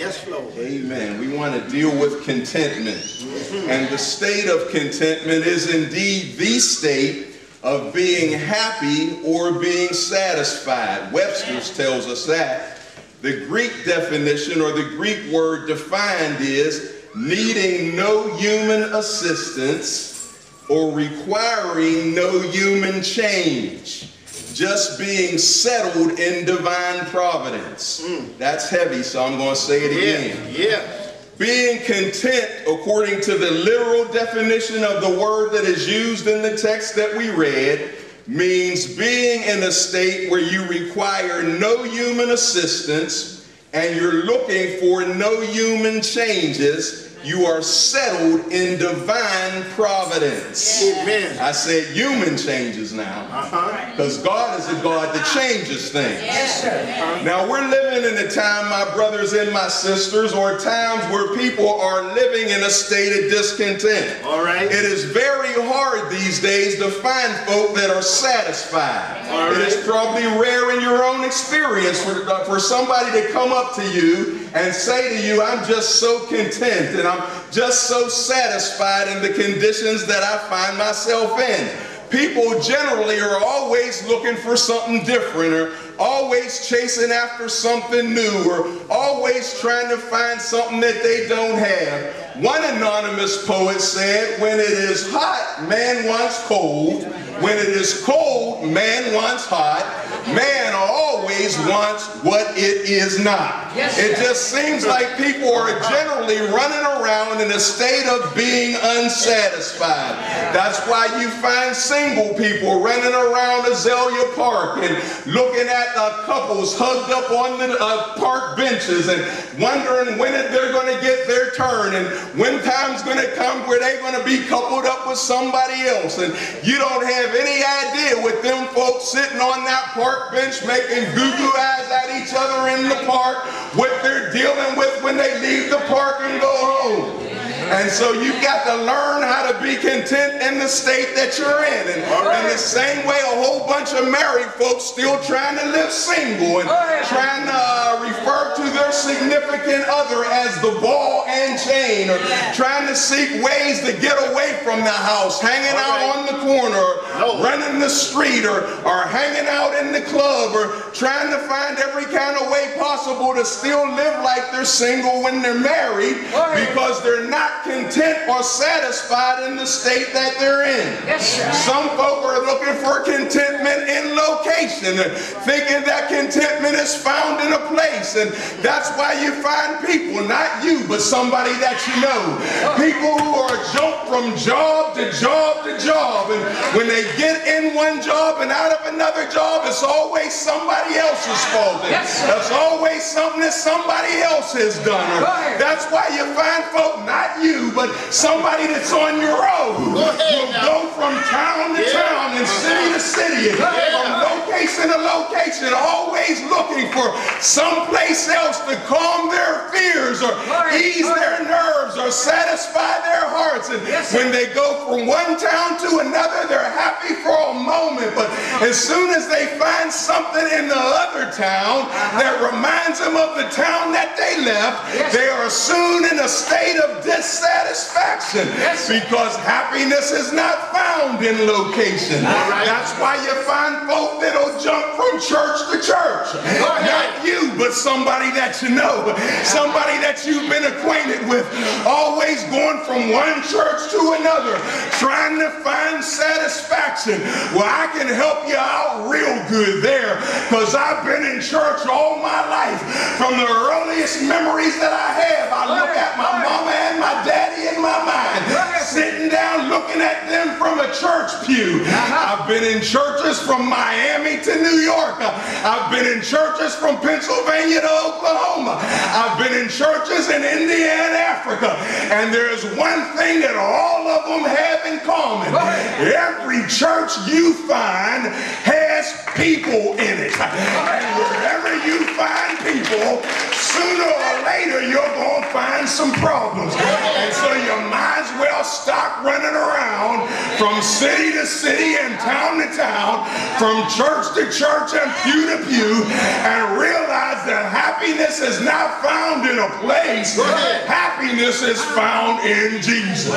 Yes, Lord. Amen. We want to deal with contentment. And the state of contentment is indeed the state of being happy or being satisfied. Webster's tells us that. The Greek definition, or the Greek word defined, is needing no human assistance or requiring no human change. Just being settled in divine providence. That's heavy, so I'm going to say it again. Yeah. Being content, according to the literal definition of the word that is used in the text that we read, means being in a state where you require no human assistance and you're looking for no human changes. You are settled in divine providence. Amen. I said human changes now. Because God is a God that changes things. Yes, sir. Now we're living in a time, my brothers and my sisters, or times where people are living in a state of discontent. All right. It is very hard these days to find folk that are satisfied. All right. It is probably rare in your own experience for somebody to come up to you and say to you, I'm just so content and I'm just so satisfied in the conditions that I find myself in. People generally are always looking for something different, or always chasing after something new, or always trying to find something that they don't have. One anonymous poet said, when it is hot, man wants cold. When it is cold, man wants hot. Man always wants what it is not. It just seems like people are generally running around in a state of being unsatisfied. That's why you find single people running around Azalea Park and looking at couples hugged up on the park benches and wondering when they're going to get their turn and when time's going to come where they're going to be coupled up with somebody else. And you don't have any idea with them folks sitting on that park bench making goo-goo eyes at each other in the park, what they're dealing with when they leave the park and go home. And so you've got to learn how to be content in the state that you're in. And in the same way, a whole bunch of married folks still trying to live single and trying to refer to their significant other as the ball and chain, or trying to seek ways to get away from the house, hanging out on the corner, or running the street, or hanging out in the club, or trying to find every kind of way possible to still live like they're single when they're married, because they're not content or satisfied in the state that they're in. Some folk are looking for contentment in location, thinking that contentment is found in a place, and that's why you find people, not you, but somebody that you know, people who are jumped from job to job to job, and when they get in one job and out of another job, it's always somebody else's fault. That's always something that somebody else has done. That's why you find folk, not you, but somebody that's on your road will go from town to town and city to city, and from location to location, always looking for someplace else to calm their fears or ease their nerves or satisfy their hearts. And when they go from one town to another, they're happy for a moment, but as soon as they find something in the other town that reminds them of the town that they left, they are soon in a state of dissatisfaction, because happiness is not found in location. That's why you find folk that'll jump from church to church. Not you, but somebody that you know, somebody that you've been acquainted with, always going from one church to another, trying to find satisfaction. Well, I can help you out real good there, because I've been in church all my life. From the earliest memories that I have, I look at my mama and my daddy in my mind, sitting down looking at them from a church pew. I've been in churches from Miami to New York. I've been in churches from Pennsylvania to Oklahoma. I've been in churches in India and Africa. And there's one thing that all of them have in common. Every church you find has people in it. And wherever you find people, sooner or later you're going to find some problems. And so you might as well stop running around from city to city and town to town, from church to pew to pew, and realize that happiness is not found in a a place. Happiness is found in Jesus.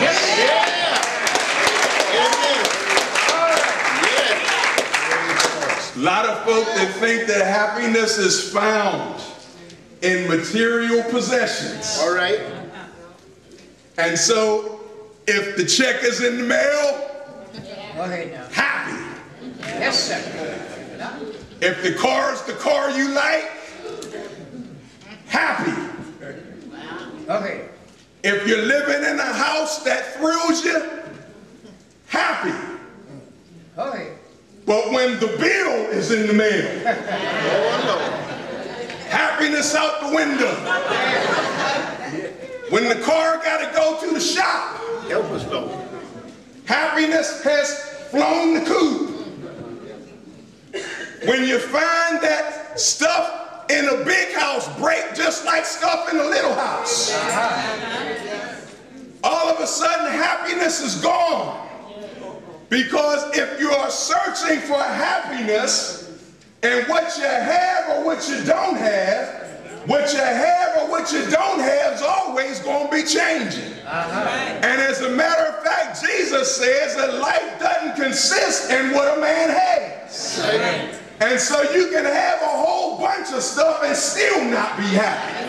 A lot of folk that think that happiness is found in material possessions. All right. And so if the check is in the mail, happy. Yes, sir. If the car is the car you like, happy. Okay. If you're living in a house that thrills you, happy. Okay. But when the bill is in the mail, happiness out the window. When the car got to go to the shop, Help us, Lord. happiness has flown the coop. When you find that stuff in a big house break just like stuff in a little house, all of a sudden happiness is gone. Because if you are searching for happiness and what you have or what you don't have, what you have or what you don't have is always going to be changing. And as a matter of fact, Jesus says that life doesn't consist in what a man has. And so you can have a whole bunch of stuff and still not be happy.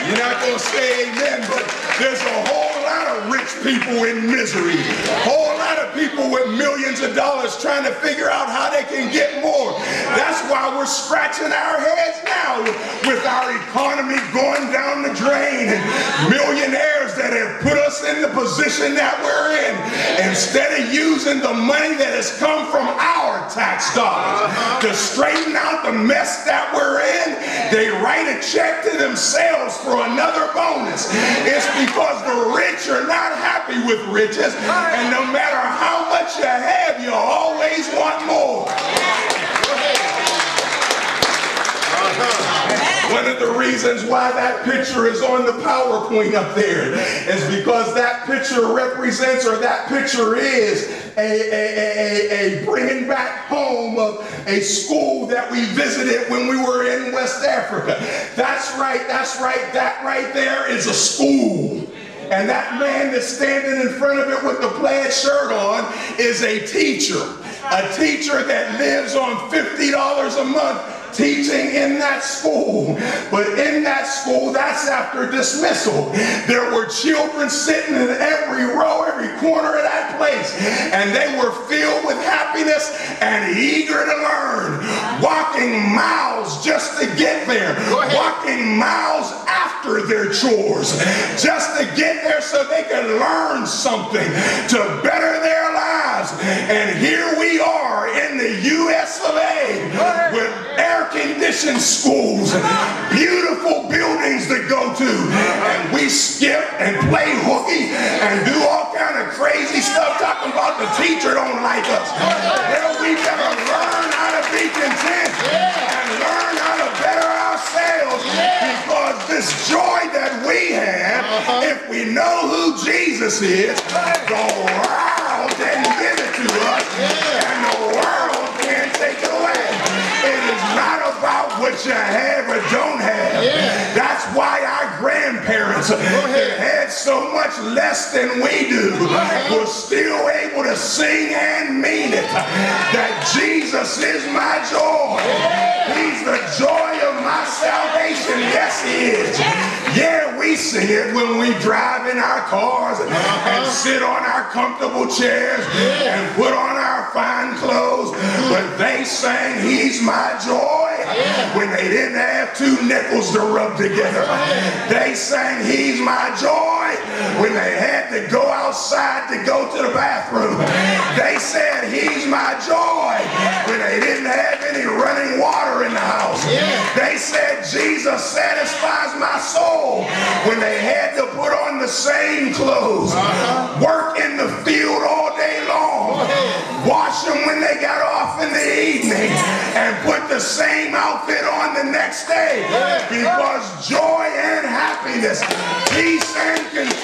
You're not going to say amen, but there's a whole lot of rich people in misery. A whole lot of people with millions of dollars trying to figure out how they can get more. That's why we're scratching our heads now with our economy going down the drain and millionaires that have put us in the position that we're in. Instead of using the money that has come from our tax dollars to straighten out the mess that we're in, they write a check to themselves for another bonus. It's because the rich are not happy with riches, and no matter how much you have, you always want more. One of the reasons why that picture is on the PowerPoint up there is because that picture represents, or that picture is a bringing back home of a school that we visited when we were in West Africa. That's right, that right there is a school. And that man that's standing in front of it with the plaid shirt on is a teacher that lives on $50 a month teaching in that school. But in that school, that's after dismissal. There were children sitting in every row, every corner of that place, and they were filled with happiness and eager to learn, walking miles just to get there, walking miles after their chores just to get there so they can learn something to better their lives. And here we are in the US of A with air-conditioned schools, beautiful buildings to go to, and we skip and play hooky and do all kind of crazy stuff talking about the teacher don't like us. Well, we better learn how to be content and learn how to better ourselves, because this joy that we have, if we know who Jesus is, the world didn't give it to us, and the world can't take it away. It is not about what you have or don't have. That's why our grandparents that had so much less than we do were still able to sing and mean it, that Jesus is my joy. He's the joy of my salvation. Yes, he is. Yeah, we sing it when we drive in our cars and sit on our comfortable chairs and put on our fine clothes. But they sang He's My Joy when they didn't have two nickels to rub together. They sang He's My Joy when they had to go outside to go to the bathroom. They said He's my joy when they didn't have any running water in the house. They said Jesus satisfies my soul when they had to put on the same clothes, work in the field all day long, wash them when they got off in the evening, and put the same outfit on the next day, because joy and happiness, peace and contentment